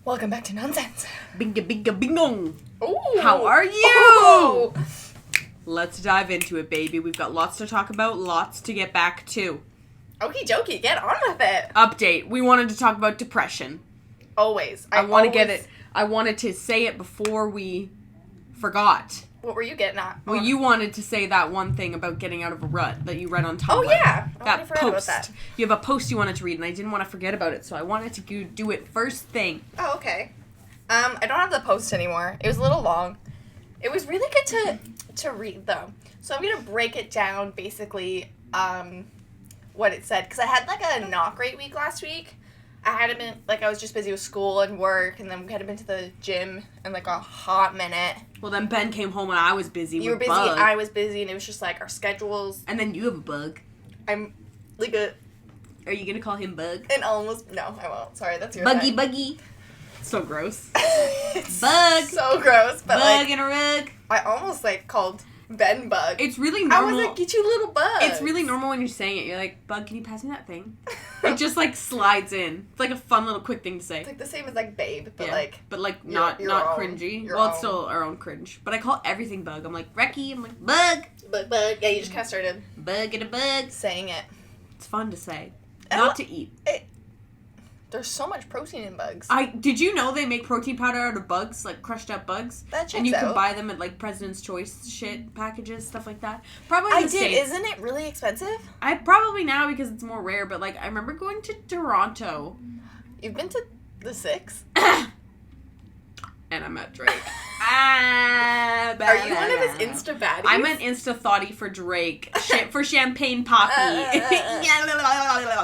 Welcome back to Nonsense. Binga binga bingong. Ooh. How are you? Ooh. Let's dive into it, baby. We've got lots to talk about, lots to get back to. Okie dokie, get on with it. Update. We wanted to talk about depression. Always. I wanted to say it before we forgot. What were you getting at? Well, you wanted to say that one thing about getting out of a rut that you read on Tumblr. Oh, yeah. That post. About that. You have a post you wanted to read, and I didn't want to forget about it, so I wanted to do it first thing. Oh, okay. I don't have the post anymore. It was a little long. It was really good to read, though. So I'm going to break it down, basically, what it said. Because I had, a not great week last week. I was just busy with school and work, and then we hadn't been to the gym in, a hot minute. Well, then Ben came home and I was busy You were busy, bug. I was busy, and it was just, our schedules. And then you have a bug. I'm, Are you going to call him Bug? No, I won't. Sorry, that's your Buggy, thing. Buggy. So gross. It's Bug. so gross, but, Bug in a rug. I almost, called Ben Bug. It's really normal. I was get you little bug. It's really normal when you're saying it. You're like, Bug, can you pass me that thing? It just, slides in. It's, a fun little quick thing to say. It's, the same as, Babe, but, yeah. But, not cringy. Well, it's still our own cringe. But I call everything Bug. I'm like, Reki. I'm like, Bug. Bug. Yeah, you just kind of started. Bug and a bug. Saying it. It's fun to say. And not to eat. There's so much protein in bugs. Did you know they make protein powder out of bugs, crushed up bugs? That checks And you out. can buy them at, President's Choice shit packages, stuff like that. Probably I the did. States. Isn't it really expensive? I probably now because it's more rare, but, I remember going to Toronto. You've been to the 6? And I met Drake. Are Are you one of his Insta baddies? I'm an Insta thoughtie for Drake. For Champagne Poppy.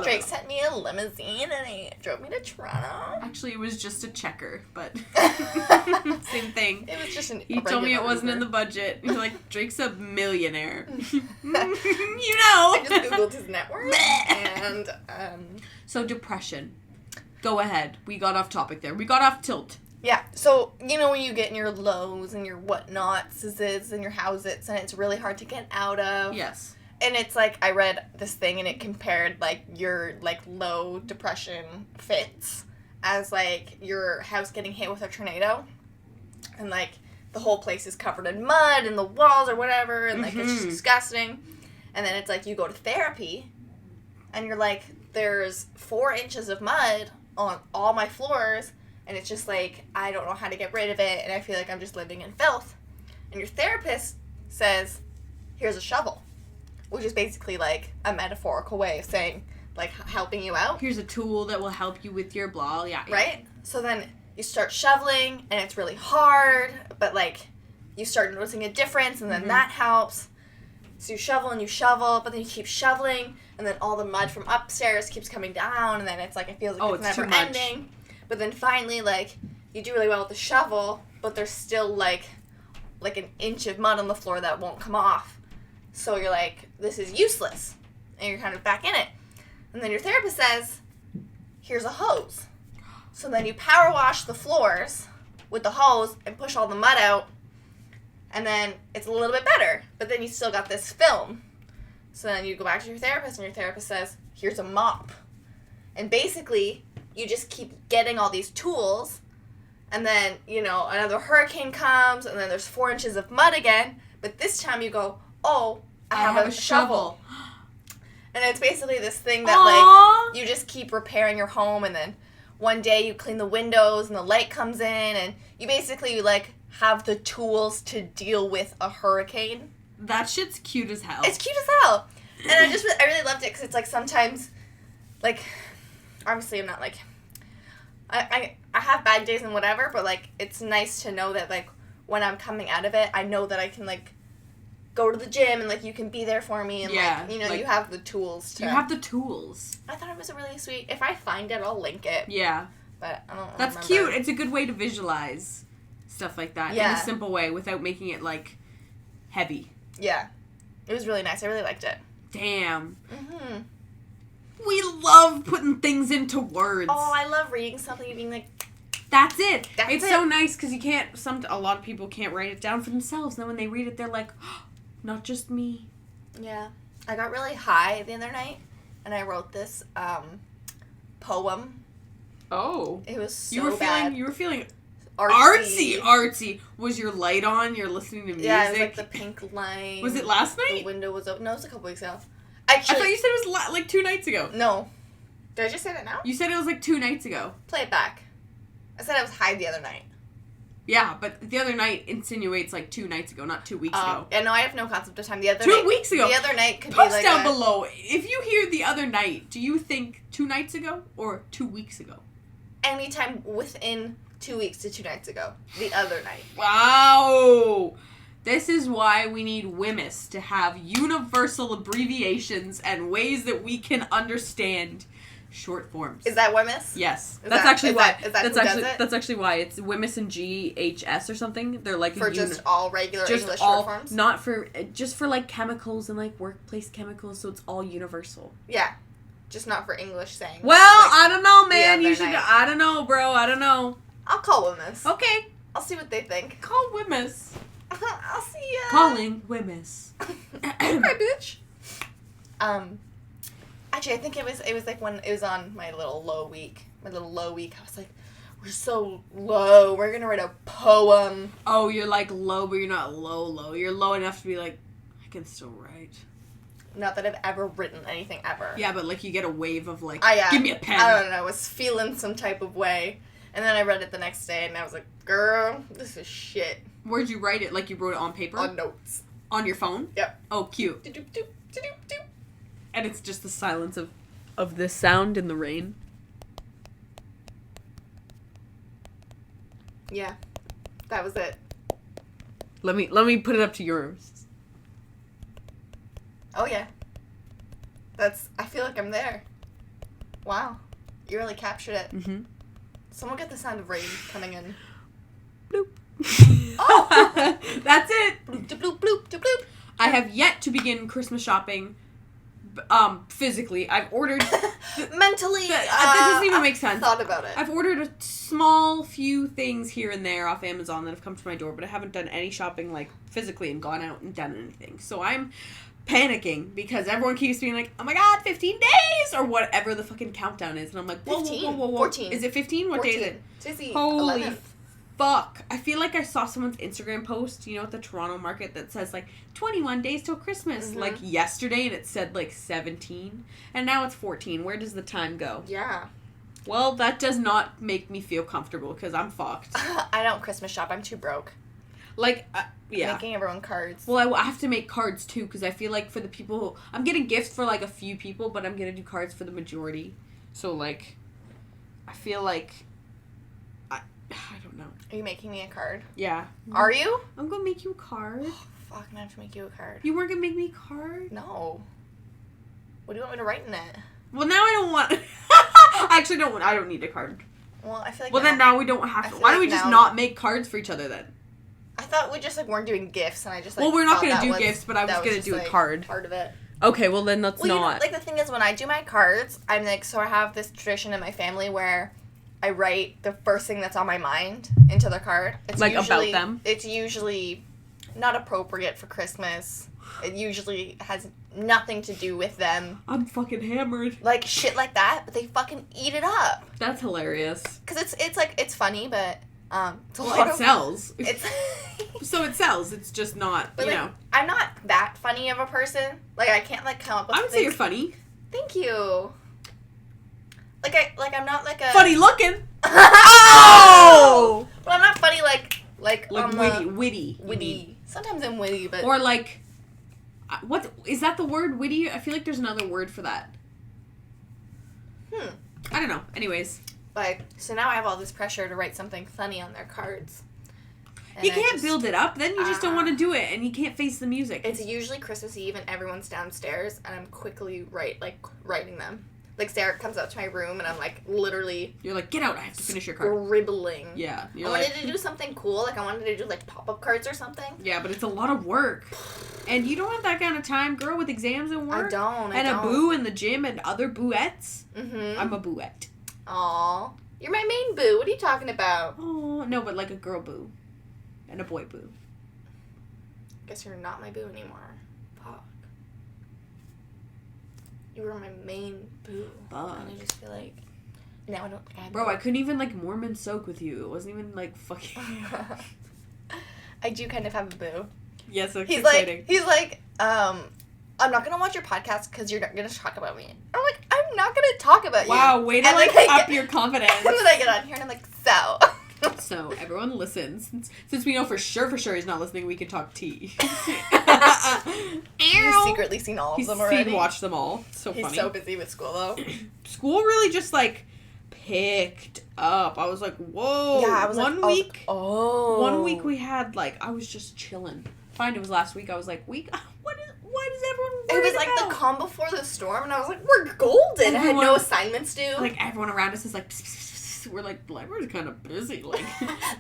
Drake sent me a limousine and he drove me to Toronto. Actually, it was just a checker, but same thing. It was just He told me it wasn't in the budget. He's like, Drake's a millionaire. You know. I just Googled his net worth. And, So, depression. Go ahead. We got off topic there. We got off tilt. Yeah, so, when you get in your lows and your whatnots and your howsits, and it's really hard to get out of. Yes. And it's I read this thing and it compared, your, low depression fits as, your house getting hit with a tornado. And, the whole place is covered in mud and the walls or whatever, and, it's just disgusting. And then it's you go to therapy, and you're there's 4 inches of mud on all my floors, and it's just I don't know how to get rid of it, and I feel like I'm just living in filth. And your therapist says, here's a shovel, which is basically a metaphorical way of saying, helping you out. Here's a tool that will help you with your blah, yeah. Right? So then you start shoveling, and it's really hard, but you start noticing a difference, and then that helps. So you shovel, but then you keep shoveling, and then all the mud from upstairs keeps coming down, and then it's it feels like it's never ending. But then finally, you do really well with the shovel, but there's still, an inch of mud on the floor that won't come off. So you're this is useless. And you're kind of back in it. And then your therapist says, here's a hose. So then you power wash the floors with the hose and push all the mud out. And then it's a little bit better. But then you still got this film. So then you go back to your therapist, and your therapist says, here's a mop. And basically, you just keep getting all these tools, and then, another hurricane comes, and then there's 4 inches of mud again, but this time you go, oh, I have a shovel. And it's basically this thing that, you just keep repairing your home, and then one day you clean the windows, and the light comes in, and you basically, have the tools to deal with a hurricane. That shit's cute as hell. It's cute as hell. And I really loved it, because it's, sometimes, obviously I'm not, I have bad days and whatever, but, it's nice to know that, when I'm coming out of it, I know that I can, go to the gym, and, you can be there for me, and, you have the tools to... You have the tools. I thought it was a really sweet... If I find it, I'll link it. Yeah. But I don't That's remember. cute. It's a good way to visualize stuff like that in a simple way without making it, heavy. Yeah. It was really nice. I really liked it. Damn. Mm-hmm. We love putting things into words. Oh, I love reading something and being that's it. It's it. so nice because you can't, a lot of people can't write it down for themselves. And then when they read it, they're like, oh, not just me. Yeah. I got really high the other night, and I wrote this poem Oh. It was so You were bad. feeling Artsy. artsy. Was your light on? You're listening to music? Yeah, it was like the pink line. Was it last night? The window was open. No, it was a couple weeks ago. I thought you said it was like 2 nights ago. No. Did I just say that now? You said it was like 2 nights ago. Play it back. I said I was high the other night. Yeah, but the other night insinuates like 2 nights ago, not 2 weeks ago. Yeah, no, I have no concept of time. The other 2 night, weeks ago. The other night could Post be like down below. If you hear the other night, do you think 2 nights ago or 2 weeks ago? anytime within 2 weeks to 2 nights ago. The other night. Wow! This is why we need WHMIS to have universal abbreviations and ways that we can understand short forms. Is that WHMIS? Yes. Is That's that- actually is why. that- is that who does it? That's actually why it's WHMIS and GHS or something. They're like For just all regular just English all, short forms? not for just for like chemicals and like workplace chemicals, so it's all universal. Yeah. Just not for English saying. Well, I don't know, man. You should. night. I don't know, bro. I don't know. I'll call WHMIS. Okay, I'll see what they think. call WHMIS. I'll see ya. Calling WHMIS. Hi, bitch. Actually, I think it was like when it was on my little low week. I was like, we're so low. We're gonna write a poem. Oh, you're like low, but you're not low. You're low enough to be like, I can still write. Not that I've ever written anything ever. Yeah, but like you get a wave of like, I give me a pen. I don't know. I was feeling some type of way, and then I read it the next day, and I was like, girl, this is shit. Where'd you write it? Like you wrote it on paper? On notes. On your phone? Yep. Oh, cute. Do-do-do, do-do-do. And it's just the silence of this sound in the rain. Yeah, that was it. Let me put it up to yours. Oh yeah. I feel like I'm there. Wow. You really captured it. Mm-hmm. Someone get the sound of rain coming in. Bloop. Oh! That's it. Bloop, de bloop, bloop, de bloop. I have yet to begin Christmas shopping. Physically, I've ordered. Mentally, That doesn't even make sense. Thought about it. I've ordered a small few things here and there off Amazon that have come to my door, but I haven't done any shopping like physically and gone out and done anything. So I'm panicking because everyone keeps being like, "Oh my god, 15 days!" or whatever the fucking countdown is, and I'm like, "Whoa, 15, whoa, whoa, whoa, whoa. 14. Is it 15? What day is it?" Tizzy, Holy 11th. fuck. I feel like I saw someone's Instagram post, you know, at the Toronto market that says, like, 21 days till Christmas, like, yesterday, and it said, like, 17, and now it's 14. Where does the time go? Yeah. Well, that does not make me feel comfortable, because I'm fucked. I don't Christmas shop. I'm too broke. Like, yeah. Making everyone cards. Well, I have to make cards, too, because I feel like for the people I'm getting gifts for, like, a few people, but I'm going to do cards for the majority. So, like, I feel like... I don't know. Are you making me a card? Yeah. Are you? I'm gonna make you a card. Fuck, I'm gonna have to make you a card. You weren't gonna make me a card? No. What do you want me to write in it? Well, now I don't want... I actually don't want... I don't need a card. Well, I feel like Well, then now we don't have to... Why don't we just not make cards for each other, then? I thought we just, like, weren't doing gifts, and I just, like... Well, we're not thought gonna that do was- gifts, but I was that gonna just, do a like, card. Part of it. Okay, well, then let's Well, you know, not. like, the thing is, when I do my cards, I'm, like... So I have this tradition in my family where I write the first thing that's on my mind into the card. It's Like, usually, about them? It's usually not appropriate for Christmas. It usually has nothing to do with them. I'm fucking hammered. Like, shit like that, but they fucking eat it up. That's hilarious. Because it's like, it's funny, but, it's a Well, lot it of... sells. It's... So it sells. It's just not, But, you like, know. I'm not that funny of a person. Like, I can't, like, come up with I would say you're funny. Thank you. I'm not, like, a... Funny looking. Oh! But I'm not funny, like witty. Sometimes I'm witty, but... Or like, what is that the word witty? I feel like there's another word for that. I don't know. Anyways. Like, so now I have all this pressure to write something funny on their cards. And You can't build it up, then you just don't want to do it, and you can't face the music. It's usually Christmas Eve and everyone's downstairs, and I'm quickly writing them. Like, Sarah comes up to my room, and I'm, like, literally... You're like, get out, I have to finish your card. Scribbling. Yeah. I wanted to do something cool, like, I wanted to do, like, pop-up cards or something. Yeah, but it's a lot of work. And you don't have that kind of time, girl, with exams and work. I don't. And a boo in the gym and other booettes. Mm-hmm. I'm a booette. Aw. You're my main boo. What are you talking about? Oh, no, but like a girl boo. And a boy boo. Guess you're not my boo anymore. Fuck. You were my main boo. Fuck. And I just feel like No, I don't think I have. Bro, I couldn't even, like, Mormon soak with you. It wasn't even, like, fucking... I do kind of have a boo. Yes, yeah, so he's like, I'm not going to watch your podcast because you're not going to talk about me. I'm like, I'm not going to talk about you. Wow, way to, and like, up your confidence. And then I get on here and I'm like, so... So, everyone listens. Since we know for sure he's not listening, we can talk tea. He's secretly seen all of them already. He's watched them all. So funny. He's so busy with school, though. School really just, like, picked up. I was like, whoa. Yeah, I was One like, week. oh. 1 week we had, like, I was just chilling. Fine, it was last week. I was like, what is everyone worried It was like about? the calm before the storm, and I was like, we're golden. I had no assignments due. Like, everyone around us is like, pss, pss, pss. We're like, the library's kind of busy. Like,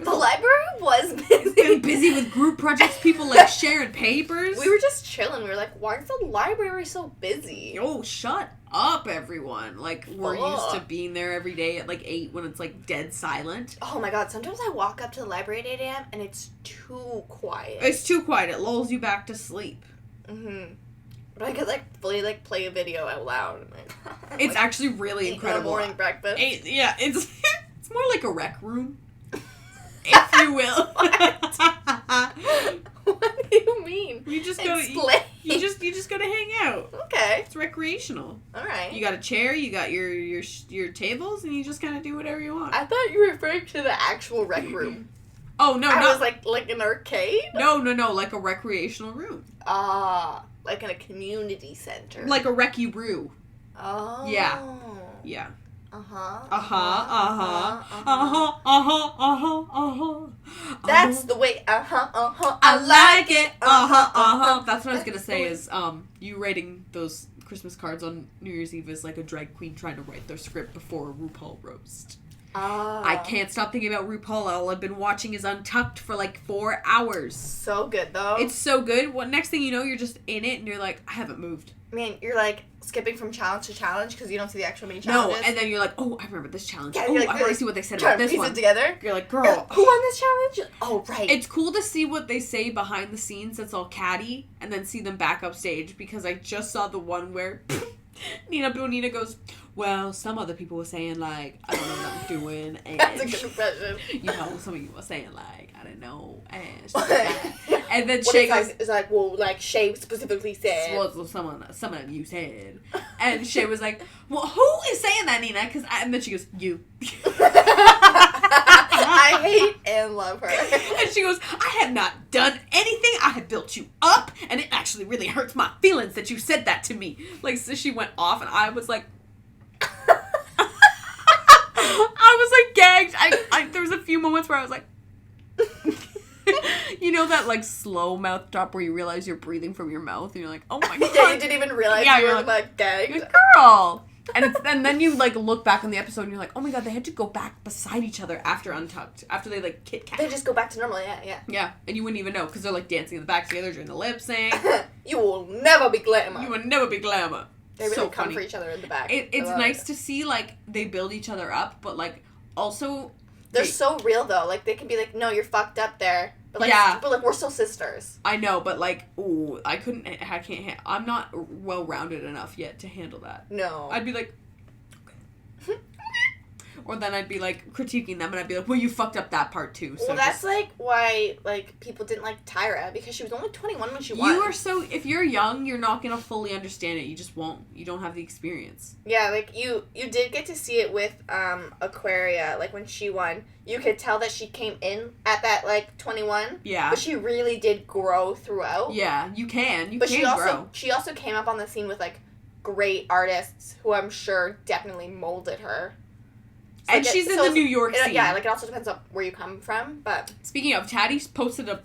the library was busy. It's been busy with group projects, people, like, sharing papers. We were just chilling. We were like, why is the library so busy? Oh, shut up, everyone. Like, we're used to being there every day at, like, 8 when it's, like, dead silent. Oh, my God. Sometimes I walk up to the library at 8 a.m. and it's too quiet. It's too quiet. It lulls you back to sleep. Mm-hmm. But I could, like, fully, like, play a video out loud. It's like, actually really incredible. Morning breakfast. Yeah, it's more like a rec room, if you will. What do you mean? You just go. You just go to hang out. Okay. It's recreational. All right. You got a chair. You got your tables, and you just kind of do whatever you want. I thought you were referring to the actual rec room. Oh no! I was like an arcade. No, like a recreational room. Like in a community center. Like a rec-y-roo. Oh. Yeah. That's the way. I like it. That's what I was gonna say. Is you writing those Christmas cards on New Year's Eve is like a drag queen trying to write their script before a RuPaul roast. I can't stop thinking about RuPaul. All I've been watching is Untucked for like 4 hours. So good though. It's so good. What next thing you know, you're just in it and you're like, I haven't moved. Man, you're like skipping from challenge to challenge because you don't see the actual mini challenges. No, and then you're like, oh, I remember this challenge. Yeah, oh, like, I want to see what they said about this piece one. It together. You're like, girl, who won this challenge? Oh, right. It's cool to see what they say behind the scenes that's all catty, and then see them back up stage, because I just saw the one where Nina Bonina goes, well, some other people were saying, like, I don't know what I'm doing, and that's a good impression. You know, some of you were saying, like, I don't know, and stuff like that. And then Shay goes, it's like, well, like, Shay specifically said. Well, some of you said. And Shay was like, well, who is saying that, Nina? And then she goes, you. I hate and love her. And she goes, I have not done anything. I have built you up, and it actually really hurts my feelings that you said that to me. Like, so she went off, and I was like, I was like gagged. There was a few moments where I was like, you know that like slow mouth drop where you realize you're breathing from your mouth, and you're like, oh my God. Yeah, you didn't even realize you were like gagged. Girl. And then you like look back on the episode and you're like, oh my God, they had to go back beside each other after Untucked, after they like Kit Kat. They just go back to normal, yeah. Yeah, and you wouldn't even know because they're like dancing in the back together during the lip sync. You will never be glamour. You will never be glamour. They really so come funny. for each other in the back. It's nice to see like they build each other up, but like also they're so real though. Like they can be like, no, you're fucked up there. But like, but like we're still sisters. I know, but like, ooh, I can't. I'm not well rounded enough yet to handle that. No, I'd be like, okay. Or then I'd be like critiquing them, and I'd be like, well, you fucked up that part too. So well, that's like why like people didn't like Tyra, because she was only 21 when she won. You are so, if you're young, you're not gonna fully understand it. You just won't. You don't have the experience. Yeah, like you did get to see it with Aquaria, like when she won. You could tell that she came in at that like 21. Yeah. But she really did grow throughout. Yeah, you can. But grow. She also came up on the scene with like great artists who I'm sure definitely molded her. So, and she's in the New York scene. Yeah, like it also depends on where you come from, but... Speaking of, Taddy posted a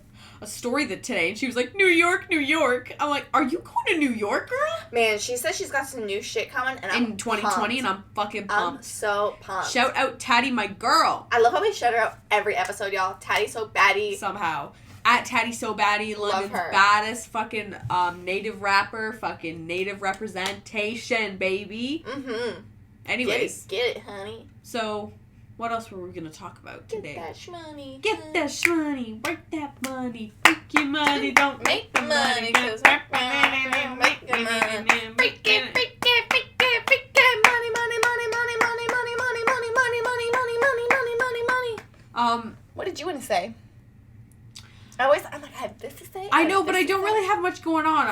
story today, and she was like, New York, New York. I'm like, are you going to New York, girl? Man, she says she's got some new shit coming, and I'm in 2020, pumped. And I'm fucking pumped. I'm so pumped. Shout out Taddy, my girl. I love how we shout her out every episode, y'all. Taddy so baddie. Somehow. At Taddy so baddie, London's baddest fucking native rapper, fucking native representation, baby. Mm-hmm. Anyways. Get it, honey. So, what else were we going to talk about today? Get that shmoney. Get that shmoney. Work that money. Make your money. Don't make the money. Cause work my money. Make your money. Freak it. Money, money, money, money, money, money, money, money, money, What did you want to say? I'm like, I have this to say. I know, but I don't really have much going on.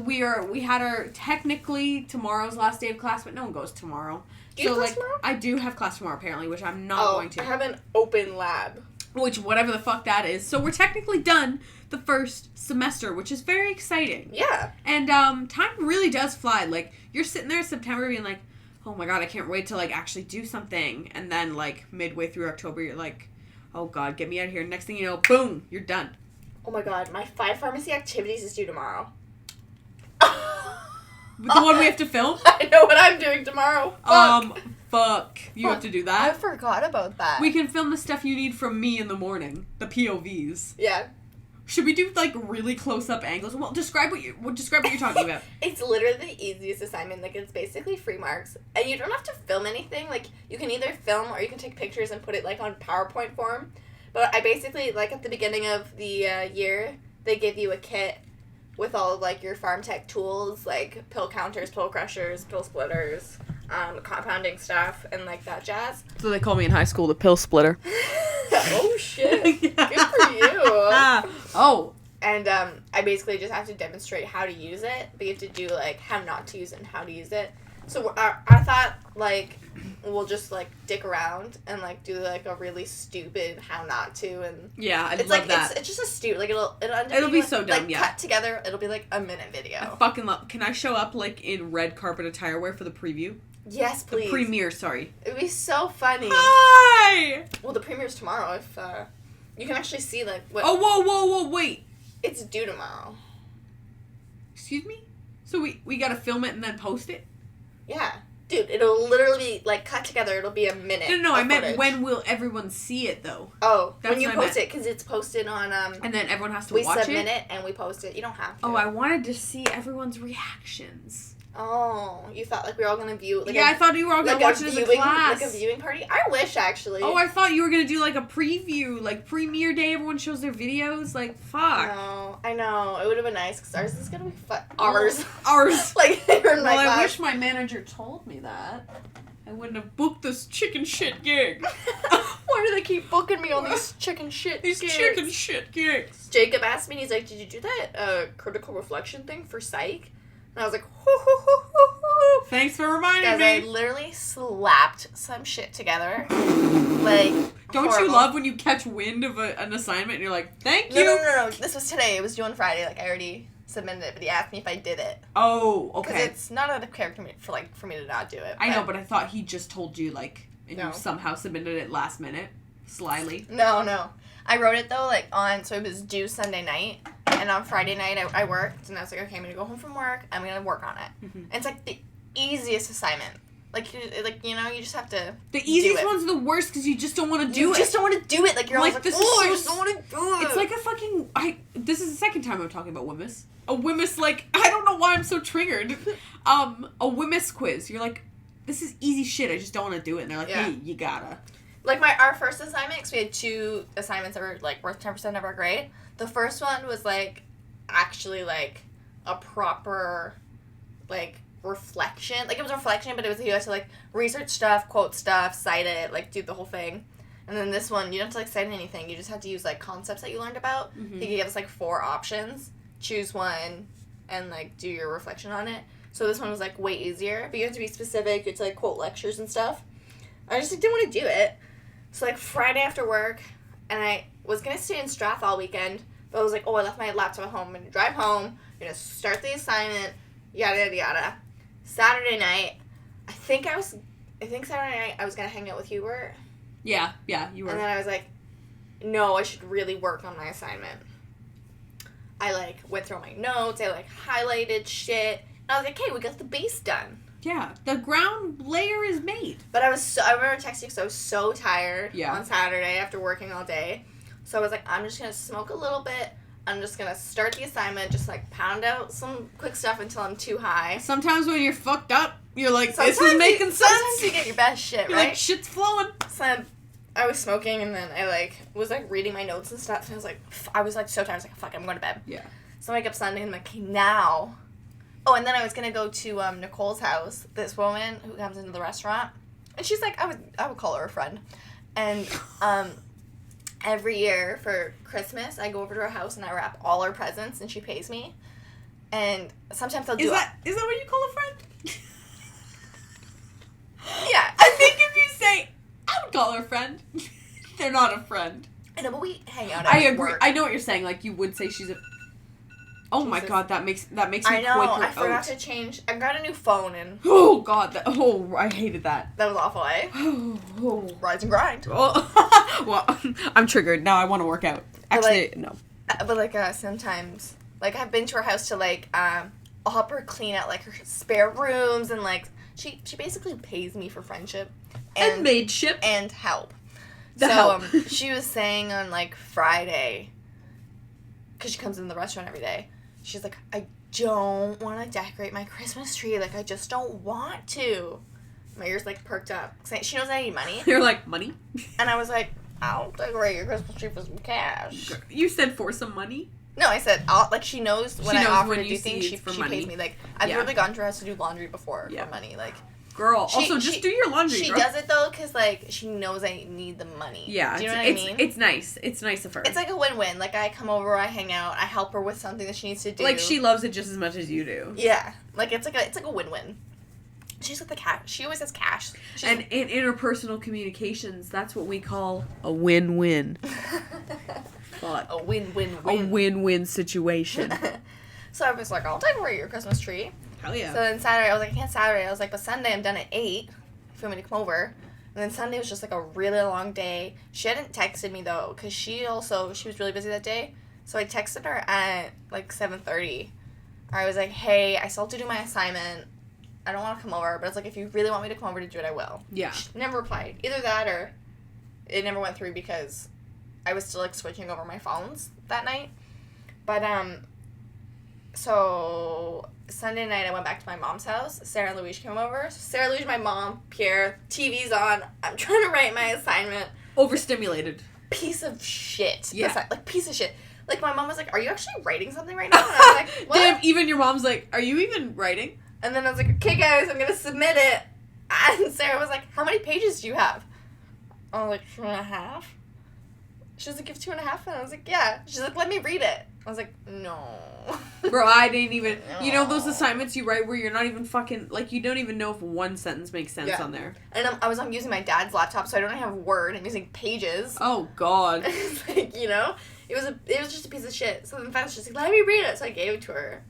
We had our, technically, tomorrow's last day of class, but no one goes tomorrow. Do you have class tomorrow? I do have class tomorrow, apparently, which I'm not going to. I have an open lab. Which, whatever the fuck that is. So we're technically done the first semester, which is very exciting. Yeah. And, time really does fly. Like, you're sitting there in September being like, oh my god, I can't wait to, like, actually do something. And then, like, midway through October, you're like, oh god, get me out of here. Next thing you know, boom, you're done. Oh my god, my 5 pharmacy activities is due tomorrow. The one we have to film? I know what I'm doing tomorrow. Fuck. You have to do that? I forgot about that. We can film the stuff you need from me in the morning. The POVs. Yeah. Should we do, like, really close-up angles? Well, describe what you're talking about. It's literally the easiest assignment. Like, it's basically free marks. And you don't have to film anything. Like, you can either film or you can take pictures and put it, like, on PowerPoint form. But I basically, like, at the beginning of the year, they give you a kit with all of, like, your farm tech tools, like pill counters, pill crushers, pill splitters, compounding stuff, and, like, that jazz. So they call me in high school the pill splitter. Oh, shit. Good for you. Oh. And I basically just have to demonstrate how to use it, but you have to do, like, how not to use it and how to use it. So I thought, like, we'll just, like, dick around and, like, do, like, a really stupid how not to, and... Yeah, I'd love like, that. It's just a stupid, like, it'll end up be being, so like, dumb, like, yeah. cut together, it'll be, like, a minute video. I fucking love... Can I show up, like, in red carpet attire wear for the preview? Yes, please. The premiere, sorry. It'd be so funny. Hi! Well, the premiere's tomorrow, if, you can actually see, like, what... Oh, whoa, wait. It's due tomorrow. Excuse me? So we gotta film it and then post it? Yeah. Dude, it'll literally be, like, cut together. It'll be a minute. No, I meant footage. when will everyone see it, though? Oh, That's when you what I post meant. it, because it's posted on, And then everyone has to we watch it? submit it, and we post it. You don't have to. Oh, I wanted to see everyone's reactions. Oh, you thought, like, we were all gonna view... Like, yeah, I thought you were all gonna watch it as a class. Like a viewing party? I wish, actually. Oh, I thought you were gonna do, like, a preview. Like, premiere day, everyone shows their videos. Like, fuck. No, I know. It would have been nice, because ours is gonna be fun. Ours. Ours. Like, they were in my class. I wish my manager told me that. I wouldn't have booked this chicken shit gig. Why do they keep booking me on these chicken shit gigs? Chicken shit gigs. Jacob asked me, he's like, did you do that critical reflection thing for psych? And I was like, hoo, hoo, hoo, hoo, hoo. Thanks for reminding Guys, me. I literally slapped some shit together. Like, don't horrible. you love when you catch wind of an assignment and you're like, thank you? No. This was today. It was due on Friday. Like, I already submitted it, but he asked me if I did it. Oh, okay. Because it's not out of character for me to not do it. I know, but I thought he just told you, like, and No. you somehow submitted it last minute, slyly. No. I wrote it, though, like, so it was due Sunday night, and on Friday night I worked, and I was like, okay, I'm going to go home from work, I'm going to work on it. Mm-hmm. And it's, like, the easiest assignment. Like, you know, you just have to The easiest one's the worst because you just don't want to do it. You just don't want to do it. Like, you're like, always this like, oh, is I just don't want to do it. It's like a fucking... This is the second time I'm talking about Wimmis. A Wimmis, like... I don't know why I'm so triggered. A Wimmis quiz. You're like, this is easy shit. I just don't want to do it. And they're like, hey, you gotta. Like, our first assignment, because we had 2 assignments that were, like, worth 10% of our grade. The first one was, like, actually, like, a proper, like, reflection. Like, it was a reflection, but it was, you had to, like, research stuff, quote stuff, cite it, like, do the whole thing. And then this one, you don't have to, like, cite anything. You just have to use, like, concepts that you learned about. Mm-hmm. He gave us, like, 4 options. Choose one and, like, do your reflection on it. So this one was, like, way easier. But you have to be specific. You have to, like, quote lectures and stuff. I just, like, didn't want to do it. So, like, Friday after work, and I was going to stay in Strath all weekend, but I was like, oh, I left my laptop at home. I'm going to drive home. I'm going to start the assignment, yada, yada, yada. Saturday night, I think Saturday night I was going to hang out with Hubert. Yeah, you were. And then I was like, no, I should really work on my assignment. I, like, went through my notes. I, like, highlighted shit. And I was like, hey, we got the base done. Yeah, the ground layer is made. But I remember texting because I was so tired on Saturday after working all day. So I was like, I'm just going to smoke a little bit. I'm just going to start the assignment, just, like, pound out some quick stuff until I'm too high. Sometimes when you're fucked up, you're like, this is making sense. Sometimes you get your best shit, you're right? like, shit's flowing. So I was smoking, and then I, like, was, like, reading my notes and stuff. And I was, like, so tired. I was like, fuck, I'm going to bed. Yeah. So I wake up Sunday, and I'm like, okay, now... Oh, and then I was going to go to Nicole's house, this woman who comes into the restaurant. And she's like, I would call her a friend. And every year for Christmas, I go over to her house and I wrap all her presents and she pays me. And sometimes I'll do Is that what you call a friend? Yeah. I think if you say, I would call her a friend, they're not a friend. I know, but we hang out I at agree. work. I know what you're saying. Like, you would say she's a... Oh my god, that makes me I know, quaker I forgot out. to change. I got a new phone and... Oh god, I hated that. That was awful, eh? Oh. Rise and grind. Oh. Well, I'm triggered. Now I want to work out. Actually, like, no. But, like, sometimes... Like, I've been to her house to, like, I'll help her clean out, like, her spare rooms and, like... She basically pays me for friendship. And maidship. And help. Help. She was saying on, like, Friday... Because she comes in the restaurant every day. She's like, I don't want to decorate my Christmas tree. Like, I just don't want to. My ears, like, perked up. She knows I need money. You're like, money? And I was like, I'll decorate your Christmas tree for some cash. You said for some money? No, I said, she knows when I offer to do things, she pays me. Like, I've literally gone to her house to do laundry before for money. Like, girl, also just do your laundry, She does it, though, because, like, she knows I need the money. Yeah. Do you know what I mean? It's nice. It's nice of her. It's like a win-win. Like, I come over, I hang out, I help her with something that she needs to do. Like, she loves it just as much as you do. Yeah. Like, it's like a win-win. She's got the cash. She always has cash. And in interpersonal communications, that's what we call a win-win. But a win-win-win. A win-win situation. So I was like, I'll decorate your Christmas tree. Hell yeah. So then Saturday, I was like, I can't Saturday. I was like, but Sunday I'm done at 8. If you want me to come over. And then Sunday was just like a really long day. She hadn't texted me though, because she was really busy that day. So I texted her at like 7:30. I was like, hey, I still have to do my assignment. I don't want to come over, but it's like, if you really want me to come over to do it, I will. Yeah. She never replied. Either that or it never went through because I was still like switching over my phones that night. But so Sunday night I went back to my mom's house. Sarah and Louise came over. So Sarah, Louise, my mom, Pierre, TV's on. I'm trying to write my assignment. Overstimulated. Piece of shit. Yeah. Like, piece of shit. Like, my mom was like, are you actually writing something right now? And I was like, what? Damn, even your mom's like, are you even writing? And then I was like, okay, guys, I'm going to submit it. And Sarah was like, how many pages do you have? I was like, 2.5. She was like, you have 2.5? And I was like, yeah. She's like, let me read it. I was like, no. Bro, I didn't even... No. You know those assignments you write where you're not even fucking... Like, you don't even know if one sentence makes sense on there. And I'm using my dad's laptop, so I don't have Word. I'm using Pages. Oh, God. It's like, you know? It was just a piece of shit. So then finally she's like, let me read it. So I gave it to her.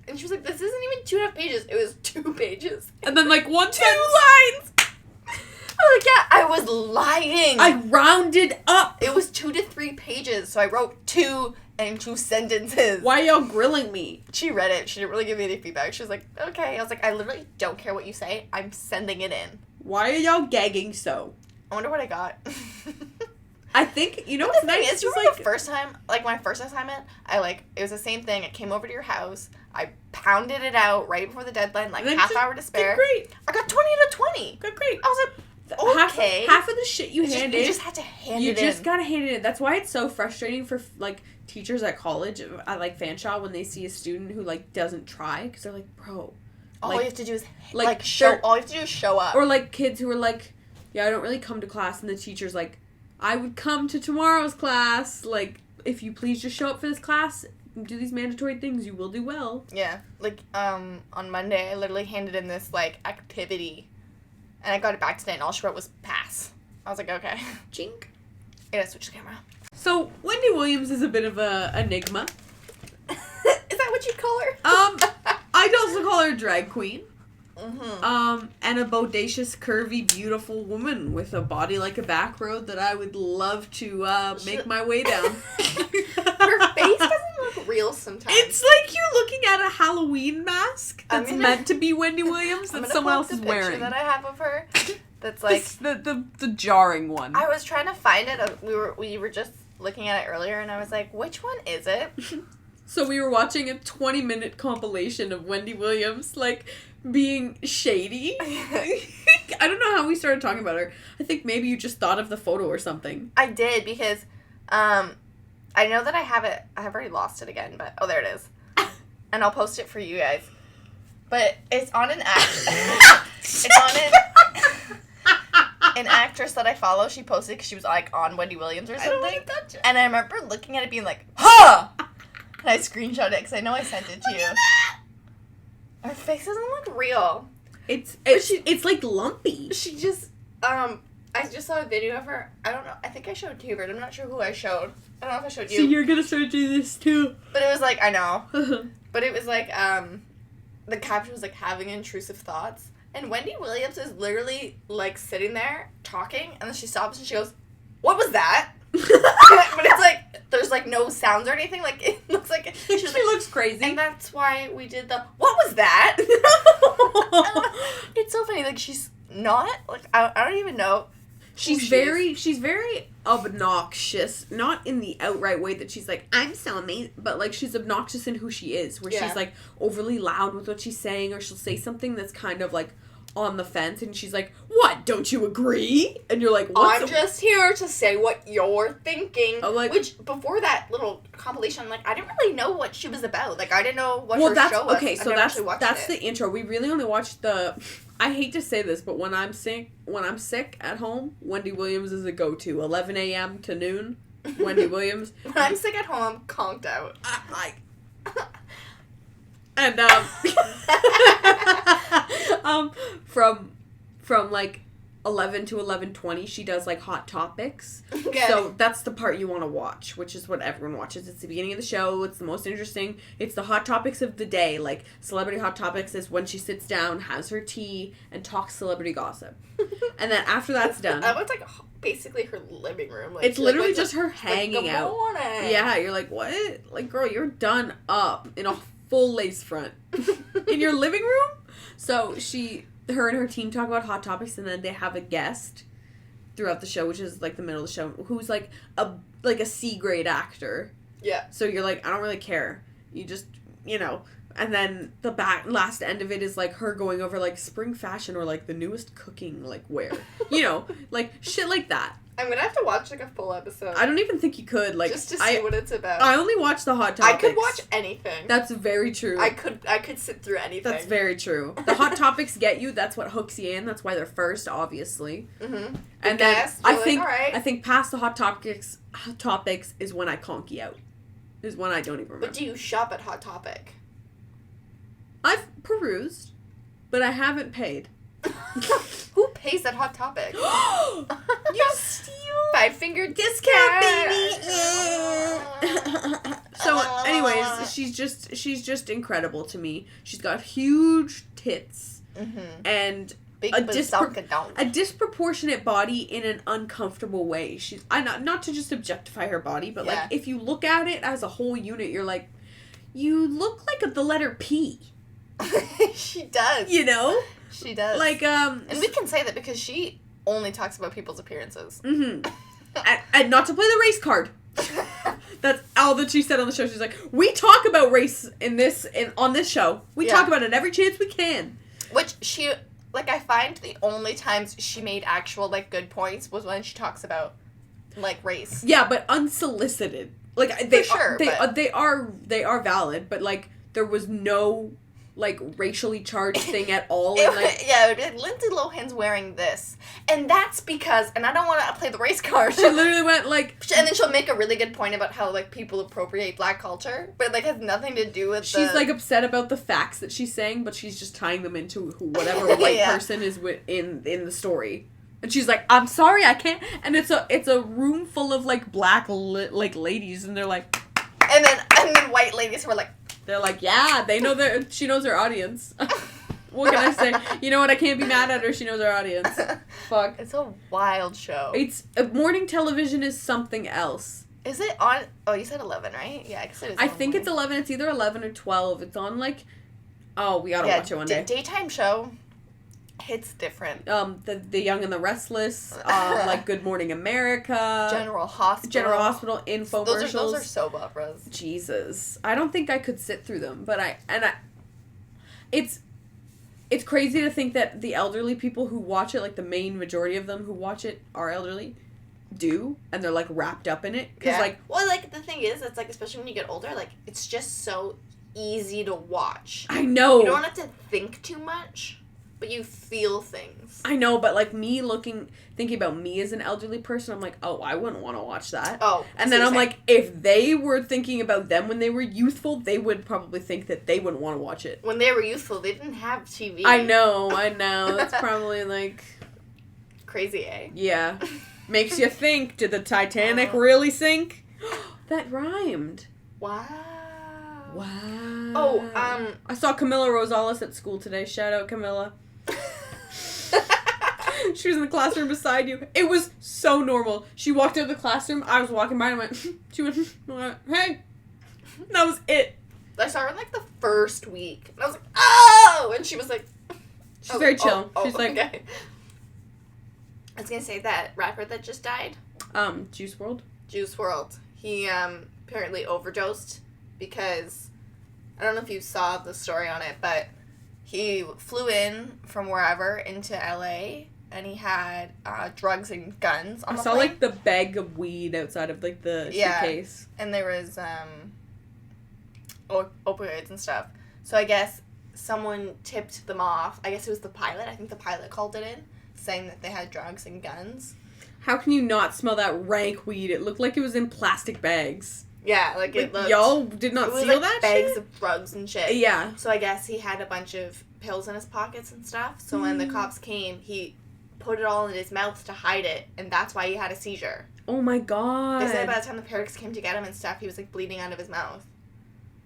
And she was like, this isn't even 2.5 pages. It was 2 pages. And then, like, 1 2 lines! I was like, yeah, I was lying. I rounded up. It was 2 to 3 pages, so I wrote 2 and 2 sentences. Why are y'all grilling me? She read it. She didn't really give me any feedback. She was like, okay. I was like, I literally don't care what you say. I'm sending it in. Why are y'all gagging so? I wonder what I got. I think, you know what's nice? Is, you remember the first time, like, my first assignment, it was the same thing. I came over to your house. I pounded it out right before the deadline, like, half hour to spare. Great. I got 20 to 20. Good, great. I was like, okay. Half of the shit you handed. You just had to hand it in. You just gotta hand it in. That's why it's so frustrating for, like, teachers at college, at, like, Fanshawe, when they see a student who, like, doesn't try, because they're like, bro. All you have to do is, all you have to do is show up. Or, like, kids who are like, yeah, I don't really come to class, and the teacher's like, I would come to tomorrow's class. Like, if you please just show up for this class, do these mandatory things, you will do well. Yeah. Like, on Monday, I literally handed in this, like, activity. And I got it back today, and all she wrote was pass. I was like, okay. Chink. I gotta switch the camera. So, Wendy Williams is a bit of a enigma. Is that what you'd call her? I'd also call her a drag queen. Mm-hmm. And a bodacious, curvy, beautiful woman with a body like a back road that I would love to make my way down. Her face doesn't look real sometimes. It's like you're looking at a Halloween mask that's meant to be Wendy Williams that someone else is wearing. That I have of her. That's like the jarring one. I was trying to find it. We were just looking at it earlier, and I was like, which one is it? So we were watching a 20-minute compilation of Wendy Williams, like, being shady. I don't know how we started talking about her. I think maybe you just thought of the photo or something. I did, because I know that I have it. I have already lost it again, but oh, there it is. And I'll post it for you guys. But it's on an app. It's on it. an actress that I follow, she posted because she was like on Wendy Williams or something. I don't want to touch it. And I remember looking at it being like, huh! And I screenshot it because I know I sent it to you. Her face doesn't look real. It's like lumpy. She just, I just saw a video of her. I don't know. I think I showed to you, but I'm not sure who I showed. I don't know if I showed you. So you're gonna start doing this too. But it was like, I know. But it was like, the caption was like, having intrusive thoughts. And Wendy Williams is literally like sitting there talking, and then she stops and she goes, what was that? But it's like, there's like no sounds or anything. Like, it looks like She looks crazy. And that's why we did the, what was that? It's so funny. Like, she's not, like, I don't even know. She's very obnoxious, not in the outright way that she's like, I'm so amazing, but like she's obnoxious in who she is, where she's like overly loud with what she's saying, or she'll say something that's kind of like on the fence, and she's like, what, don't you agree? And you're like, I'm just here to say what you're thinking. Like, which, before that little compilation, like, I didn't really know what she was about. Like, I didn't know what her show was. Okay, so that's the intro. We really only watched I hate to say this, but when I'm sick at home, Wendy Williams is a go-to. 11 a.m. to noon, Wendy Williams. When I'm sick at home, I'm conked out. And from like 11 to 11:20, she does like hot topics. Okay. So that's the part you want to watch, which is what everyone watches. It's the beginning of the show. It's the most interesting. It's the hot topics of the day. Like, celebrity hot topics is when she sits down, has her tea, and talks celebrity gossip. And then after that's done, That was like basically her living room. Like, it's literally just her hanging good out. Morning. Yeah, you're like, what? Like, girl, you're done up in a full lace front in your living room. So her and her team talk about hot topics, and then they have a guest throughout the show, which is like the middle of the show, who's like a C-grade actor. Yeah. So you're like, I don't really care. You just, and then the last end of it is like her going over like spring fashion or like the newest cooking like wear. Like shit like that. I'm gonna have to watch like a full episode. I don't even think you could, like, just to see what it's about. I only watch the hot topics. I could watch anything. That's very true. I could sit through anything. That's very true. The hot topics get you. That's what hooks you in. That's why they're first, obviously. Mm-hmm. And then I right. think past the hot topics is when I conk you out. Is when I don't even remember. But do you shop at Hot Topic? I've perused, but I haven't paid. Who pays at Hot Topic? You steal 5-finger discount, baby. So, anyways, she's just incredible to me. She's got huge tits and a disproportionate body in an uncomfortable way. She's not to just objectify her body, but like if you look at it as a whole unit, you're like, you look like the letter P. She does. She does. Like, and we can say that because she only talks about people's appearances. Mm-hmm. and not to play the race card. That's all that she said on the show. She's like, we talk about race on this show. We talk about it every chance we can. Which she, like, I find the only times she made actual, like, good points was when she talks about, like, race. Yeah, but unsolicited. Like, they are valid, but, like, there was no, like, racially charged thing at all. Lindsay Lohan's wearing this. And that's because, and I don't want to play the race card. She literally went, like... And then she'll make a really good point about how, like, people appropriate black culture, but, like, has nothing to do with She's, like, upset about the facts that she's saying, but she's just tying them into whatever white person is in the story. And she's like, I'm sorry, I can't... And it's a room full of, like, black, like, ladies, and they're like... And then white ladies who are like... They're like, yeah, they know she knows her audience. What can I say? You know what? I can't be mad at her. She knows her audience. Fuck. It's a wild show. Morning television is something else. Is it on? Oh, you said 11, right? Yeah, I guess it is. I think it's 11. It's either 11 or 12. It's on like. Oh, we gotta watch it one day. Daytime show. Hits different. The Young and the Restless. Like Good Morning America. General Hospital. Infomercials. Those are soap operas. Jesus, I don't think I could sit through them, but It's crazy to think that the elderly people who watch it, like the main majority of them who watch it are elderly, and they're like wrapped up in it. Well, like the thing is, it's like, especially when you get older, like it's just so easy to watch. I know. You don't have to think too much. But you feel things. I know, but like me thinking about me as an elderly person, I'm like, oh, I wouldn't want to watch that. Oh. And then I'm like, if they were thinking about them when they were youthful, they would probably think that they wouldn't want to watch it. When they were youthful, they didn't have TV. I know. That's probably like... Crazy, eh? Yeah. Makes you think, did the Titanic really sink? That rhymed. Wow. Wow. Oh, I saw Camilla Rosales at school today. Shout out, Camilla. She was in the classroom beside you. It was so normal. She walked out of the classroom. I was walking by and went, she went, hey. That was it. I saw her in like the first week. And I was like, oh! And she was like... She's very chill. She's like... Okay. I was going to say that rapper that just died. Juice WRLD. Juice WRLD. He apparently overdosed because... I don't know if you saw the story on it, but he flew in from wherever into LA and he had drugs and guns on the plane. I saw like the bag of weed outside of like the suitcase. And there was opioids and stuff. So I guess someone tipped them off. I guess it was the pilot. I think the pilot called it in, saying that they had drugs and guns. How can you not smell that rank weed? It looked like it was in plastic bags. Yeah, like it looked... Y'all did not seal like that bags shit? of drugs and shit. Yeah. So I guess he had a bunch of pills in his pockets and stuff. So when the cops came, he put it all in his mouth to hide it, and that's why he had a seizure. Oh my god. They said by the time the paramedics came to get him and stuff, he was like bleeding out of his mouth.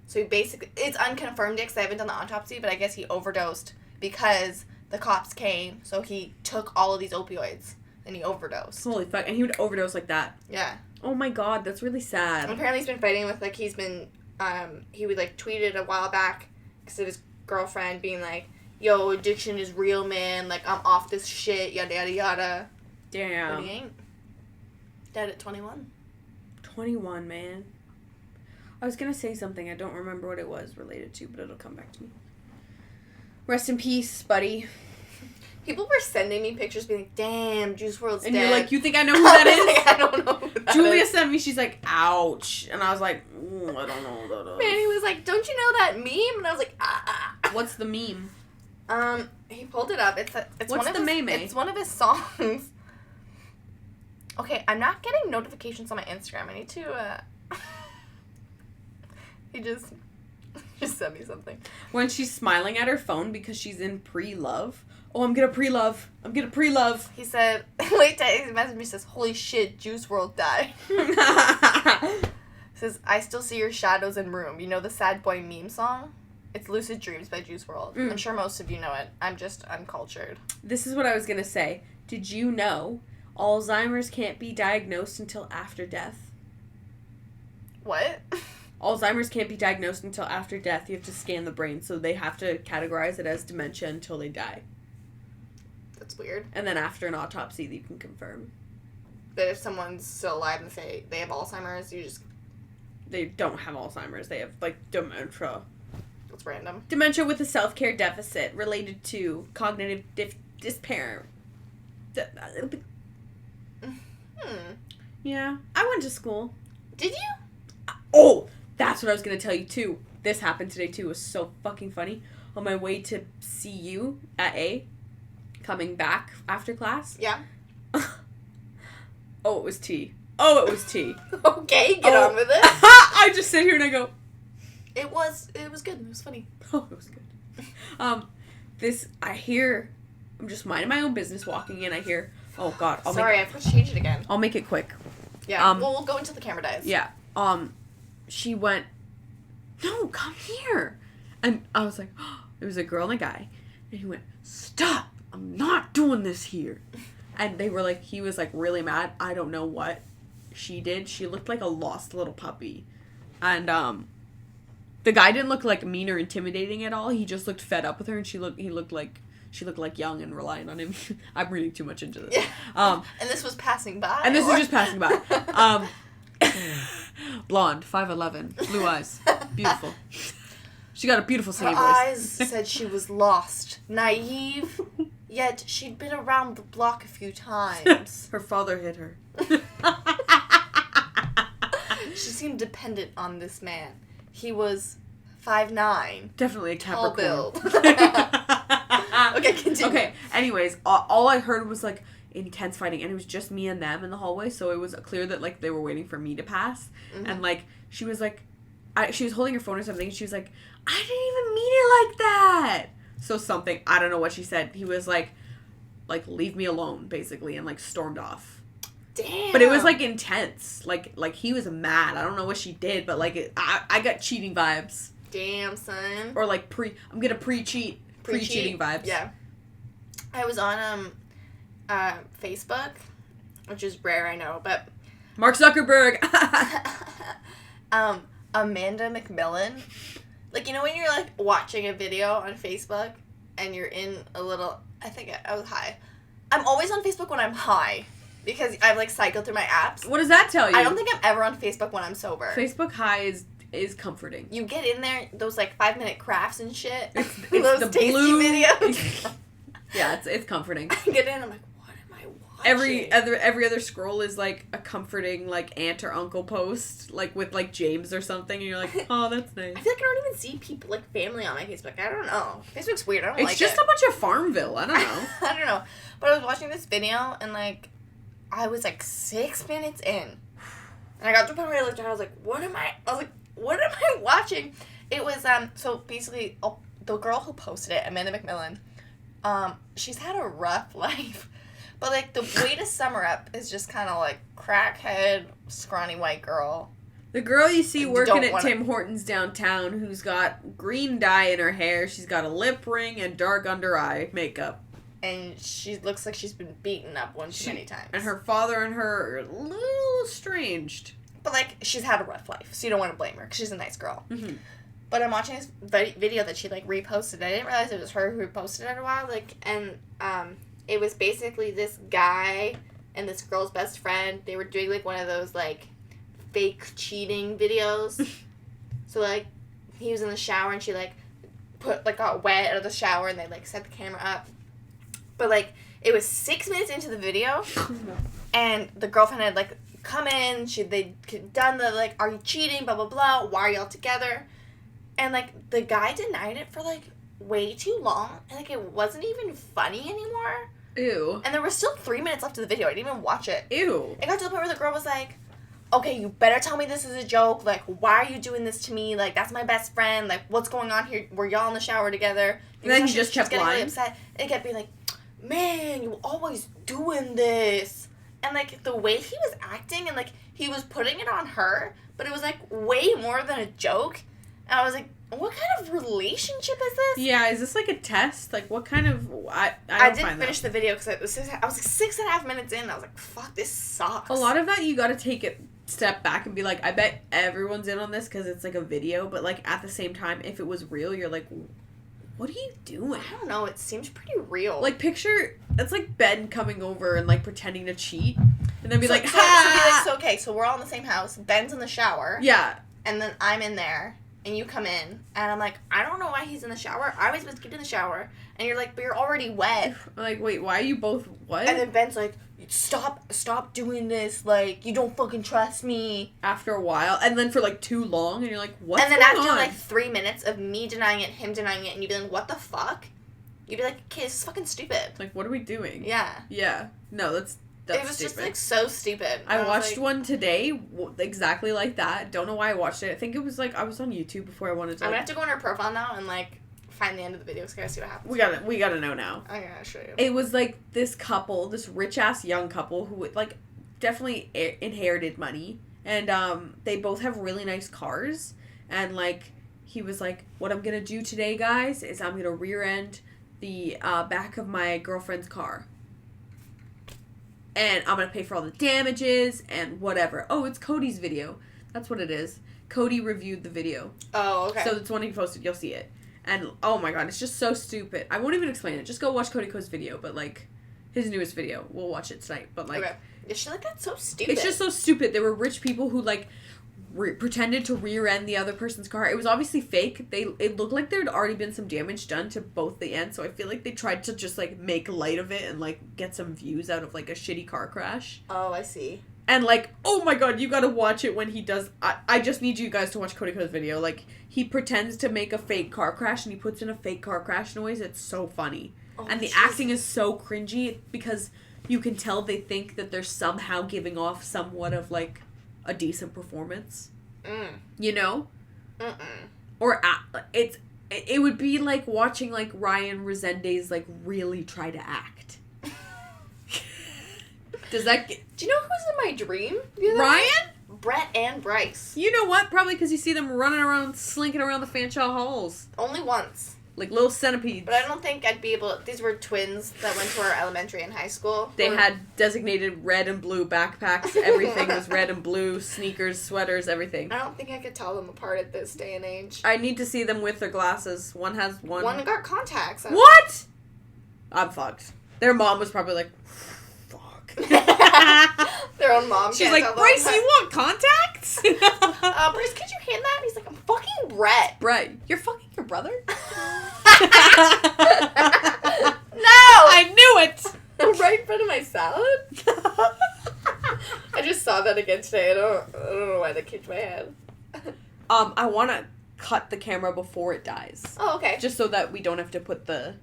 So he basically... It's unconfirmed because I haven't done the autopsy, but I guess he overdosed because the cops came, so he took all of these opioids, and he overdosed. Holy fuck. And he would overdose like that. Yeah. Oh my god, that's really sad. And apparently he's been fighting with, like, he would, like, tweeted a while back because of his girlfriend being like, yo, addiction is real, man, like, I'm off this shit, yada, yada, yada. Damn. But he ain't. Dead at 21. 21, man. I was gonna say something, I don't remember what it was related to, but it'll come back to me. Rest in peace, buddy. People were sending me pictures being like, damn, Juice WRLD's dead. And you're like, you think I know who that is? Like, I don't know who that Julia is. sent me, she's like, ouch. And I was like, I don't know who that is. Man, he was like, don't you know that meme? And I was like, ah. What's the meme? He pulled it up. It's What's one of the his, meme? It's one of his songs. Okay, I'm not getting notifications on my Instagram. I need to, He just sent me something. When she's smiling at her phone because she's in pre-love. Oh, I'm gonna pre-love. He said, wait, he messaged me, says, holy shit, Juice WRLD died. Says, I still see your shadows in room. You know the sad boy meme song? It's Lucid Dreams by Juice WRLD. I'm sure most of you know it. I'm just uncultured. This is what I was gonna say. Did you know Alzheimer's can't be diagnosed until after death? What? Alzheimer's can't be diagnosed until after death. You have to scan the brain, so they have to categorize it as dementia until they die. That's weird. And then after an autopsy, you can confirm. But if someone's still alive and say they have Alzheimer's, you just... They don't have Alzheimer's. They have, like, dementia. That's random. Dementia with a self-care deficit related to cognitive impairment. Yeah. I went to school. Did you? Oh! That's what I was going to tell you, too. This happened today, too. It was so fucking funny. On my way to see you at A, coming back after class. Yeah. Oh, it was tea. Okay, get on with it. I just sit here and I go, It was good. It was funny. oh, it was good. I'm just minding my own business, walking in, I hear, oh god. I forgot to change it again. I'll make it quick. Yeah, we'll go until the camera dies. Yeah. She went, no, come here. And I was like, oh, it was a girl and a guy. And he went, stop, I'm not doing this here. And they were like, he was like really mad. I don't know what she did. She looked like a lost little puppy. And the guy didn't look like mean or intimidating at all. He just looked fed up with her, and she looked like young and relying on him. I'm reading too much into this. Yeah. And this was passing by. And this is just passing by. Blonde, 5'11", blue eyes, beautiful. She got a beautiful singing Her voice. eyes said she was lost, naive, yet she'd been around the block a few times. Her father hit her. She seemed dependent on this man. He was 5'9". Definitely a Tall Capricorn. build. Okay, continue. Okay, anyways, all I heard was, like, intense fighting, and it was just me and them in the hallway, so it was clear that, like, they were waiting for me to pass, and, like, she was, like, she was holding her phone or something, and she was like, I didn't even mean it like that! So something, I don't know what she said, he was, like, leave me alone, basically, and, like, stormed off. Damn. But it was, like, intense. Like he was mad. I don't know what she did, but, like, I got cheating vibes. Damn, son. Or, like, I'm gonna pre-cheating vibes. Yeah. I was on, Facebook, which is rare, I know, but... Mark Zuckerberg! Amanda McMillan. Like, you know when you're, like, watching a video on Facebook, and you're in a little... I think I was high. I'm always on Facebook when I'm high. Because I've, like, cycled through my apps. What does that tell you? I don't think I'm ever on Facebook when I'm sober. Facebook high is comforting. You get in there, those, like, 5-minute crafts and shit. It's those the tasty blue videos. Yeah, it's comforting. I get in, I'm like, what am I watching? Every other scroll is, like, a comforting, like, aunt or uncle post, like, with, like, James or something, and you're like, oh, that's nice. I feel like I don't even see people, like, family on my Facebook. I don't know. Facebook's weird. I don't like it. It's just a bunch of Farmville. I don't know. I don't know. But I was watching this video, and, like, I was, like, 6 minutes in. And I got to the point where I looked at it, I was like, what am I watching? It was, so basically, the girl who posted it, Amanda McMillan, she's had a rough life. But, like, the way to sum her up is just kind of, like, crackhead, scrawny white girl. The girl you see working at Tim Hortons downtown who's got green dye in her hair, she's got a lip ring and dark under eye makeup. And she looks like she's been beaten up too many times. And her father and her are a little estranged. But, like, she's had a rough life, so you don't want to blame her, because she's a nice girl. Mm-hmm. But I'm watching this video that she, like, reposted. I didn't realize it was her who reposted it a while. Like, and, it was basically this guy and this girl's best friend. They were doing, like, one of those, like, fake cheating videos. So, like, he was in the shower, and she, like, got wet out of the shower, and they, like, set the camera up. But, like, it was 6 minutes into the video, and the girlfriend had, like, come in, they'd done the, like, are you cheating, blah, blah, blah, why are y'all together? And, like, the guy denied it for, like, way too long, and, like, it wasn't even funny anymore. Ew. And there was still 3 minutes left of the video. I didn't even watch it. Ew. It got to the point where the girl was like, okay, you better tell me this is a joke. Like, why are you doing this to me? Like, that's my best friend. Like, what's going on here? Were y'all in the shower together? And then he just kept lying. Really upset. And it kept being like, man, you always doing this. And, like, the way he was acting and, like, he was putting it on her, but it was, like, way more than a joke. And I was like, what kind of relationship is this? Yeah, is this, like, a test? Like, what kind of... I didn't finish the video because I was like 6.5 minutes in. And I was like, fuck, this sucks. A lot of that, you gotta take it step back and be like, I bet everyone's in on this because it's, like, a video. But, like, at the same time, if it was real, you're like... What are you doing? I don't know. It seems pretty real. Like, picture... It's like Ben coming over and, like, pretending to cheat. And then be like, So we're all in the same house. Ben's in the shower. Yeah. And then I'm in there. And you come in. And I'm like, I don't know why he's in the shower. I was supposed to get in the shower. And you're like, but you're already wet. Like, wait, why are you both... What? And then Ben's like, stop doing this. Like, you don't fucking trust me. After a while. And then for, like, too long. And you're like, what's going on? And then after, like, 3 minutes of me denying it, him denying it, and you'd be like, what the fuck? You'd be like, okay, this is fucking stupid. Like, what are we doing? Yeah. Yeah. No, that's it was stupid. just, like, so stupid. I watched one today exactly like that. Don't know why I watched it. I think it was, like, I was on YouTube before I wanted to... I'm gonna have to go on her profile now and, like, find the end of the video so I gotta see what happens. We gotta know now. Okay, I'll show you. It was, like, this couple, this rich-ass young couple who, like, definitely inherited money. And, they both have really nice cars. And, like, he was like, what I'm gonna do today, guys, is I'm gonna rear-end the back of my girlfriend's car. And I'm gonna pay for all the damages and whatever. Oh, it's Cody's video. That's what it is. Cody reviewed the video. Oh, okay. So it's one he posted. You'll see it. And, oh my god, it's just so stupid. I won't even explain it. Just go watch Cody Coast's video. But, like, his newest video. We'll watch it tonight. But, like... Okay. Is she like that? So stupid. It's just so stupid. There were rich people who, like... pretended to rear-end the other person's car. It was obviously fake. It looked like there had already been some damage done to both the ends, so I feel like they tried to just, like, make light of it and, like, get some views out of, like, a shitty car crash. Oh, I see. And, like, oh my god, you gotta watch it when he does... I just need you guys to watch Cody Coast's video. Like, he pretends to make a fake car crash, and he puts in a fake car crash noise. It's so funny. and the acting is so cringy because you can tell they think that they're somehow giving off somewhat of, like, a decent performance. You know? Or it would be like watching, like, Ryan Resendiz, like, really try to act. Does that get... Do you know who's in my dream? Ryan? Brett and Bryce. You know what? Probably because you see them running around, slinking around the Fanshawe halls. Only once. Like little centipedes. But I don't think I'd be able... These were twins that went to our elementary and high school. They had designated red and blue backpacks. Everything was red and blue. Sneakers, sweaters, everything. I don't think I could tell them apart at this day and age. I need to see them with their glasses. One has one... One got contacts. What? I'm fucked. Their mom was probably like... Fuck. Their own mom. She's like, Bryce, you want contacts? Bryce, could you hand that? And he's like, I'm fucking Brett. Brett, you're fucking your brother? No! I knew it! Right in front of my salad? I just saw that again today. I don't know why that came to my head. I want to cut the camera before it dies. Oh, okay. Just so that we don't have to put the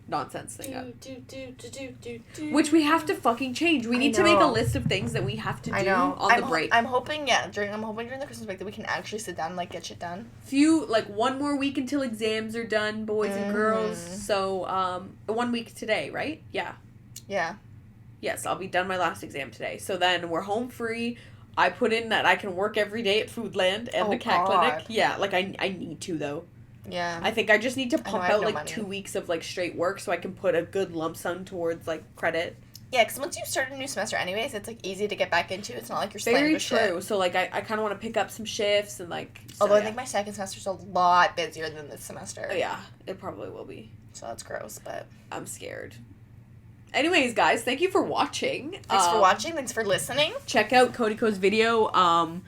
nonsense thing up. Do. Which we have to fucking change. We need to make a list of things that we have to do on the break. I'm hoping during the Christmas break that we can actually sit down and, like, get shit done. One more week until exams are done, boys and girls. So, 1 week today, right? Yeah. Yeah. Yes, I'll be done my last exam today. So then we're home free. I put in that I can work every day at Foodland and the cat clinic. Yeah, like, I need to, though. Yeah. I think I just need to pump out, like, money. 2 weeks of, like, straight work so I can put a good lump sum towards, like, credit. Yeah, because once you start a new semester anyways, it's, like, easy to get back into. It's not like you're slammed with shit. Very true. So, like, I kind of want to pick up some shifts and, like... Although I think my second semester's a lot busier than this semester. Oh, yeah. It probably will be. So that's gross, but... I'm scared. Anyways, guys, thank you for watching. Thanks for watching. Thanks for listening. Check out Cody Coast's video.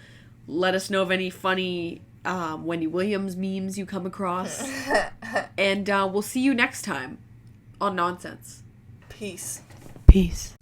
Let us know of any funny... Wendy Williams memes you come across. And we'll see you next time on Nonsense. Peace. Peace.